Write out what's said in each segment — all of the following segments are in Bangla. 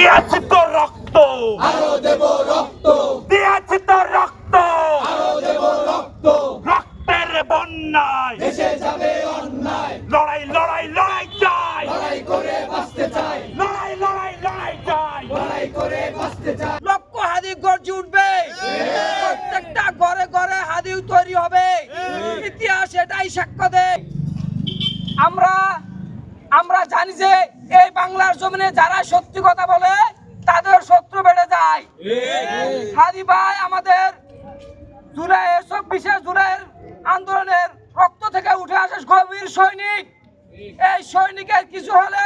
দিয়েছি তো রক্ত, আরো দেব রক্ত, দিয়েছি তো রক্ত, আরো দেব রক্ত, রক্তের বন্যায় দেশে যাবে অন্যায়, লড়াই লড়াই লড়াই চাই, লড়াই করে বাঁচতে চাই, লড়াই লড়াই লড়াই চাই। লড়াই করে বাঁচতে চাই। লক্ষ হাদি গর্জে উঠবে, প্রত্যেকটা ঘরে ঘরে হাদি তৈরি হবে, ইতিহাস এটাই সাক্ষ্য দেয়। আমরা জানি যে এই বাংলার জমিনে যারা সত্যি কথা বলে তাদের শত্রু বেড়ে যায়। হাদি ভাই আমাদের জুলাই 24শে জুলাইয়ের আন্দোলনের রক্ত থেকে উঠে আসে গভীর সৈনিক। এই সৈনিকের কিছু হলে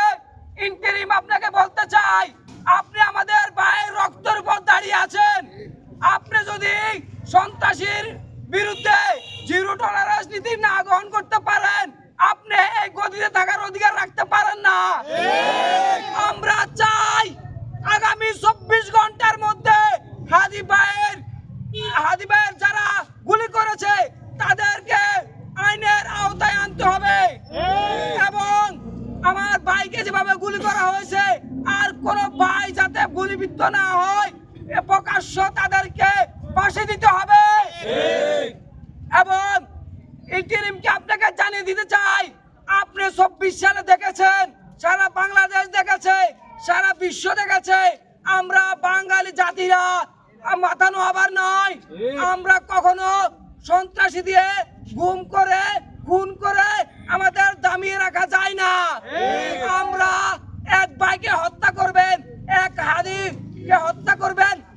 ইন্টারিম আপনাকে বলতে চাই, আপনি আমাদের ভাইয়ের রক্তের উপর দাঁড়িয়ে আছেন। আপনি যদি সন্ত্রাসীর বিরুদ্ধে জিরো টলারেন্স নীতি না গ্রহণ করতে পারেন, আপনি এই গদিতে থাকার অধিকার রাখতে পারেন না। আমরা চাই আগামী 24 ঘন্টার মধ্যে হাদি ভাইয়ের যারা গুলি করেছে তাদেরকে আইনের আওতায় আনতে হবে এবং আমার ভাইকে যেভাবে গুলি করা হয়েছে আর কোন ভাই যাতে গুলিবিদ্ধ না হয় এ প্রকাশ্য তাদেরকে ফাঁসি দিতে হবে। এবং ইন্টারিমকে আপনাকে জানিয়ে দিতে চাই, আপনি 24 সালে দেখেছেন, সারা বাংলাদেশ দেখেছে, সারা বিশ্ব দেখেছে, আমরা বাঙালি জাতিরা মাথা নোয়াবার নয়। আমরা কখনো সন্ত্রাসী দিয়ে গুম করে খুন করে আমাদের দামিয়ে রাখা যায় না। আমরা এক ভাইকে হত্যা করবেন, এক হাদিকে হত্যা করবেন,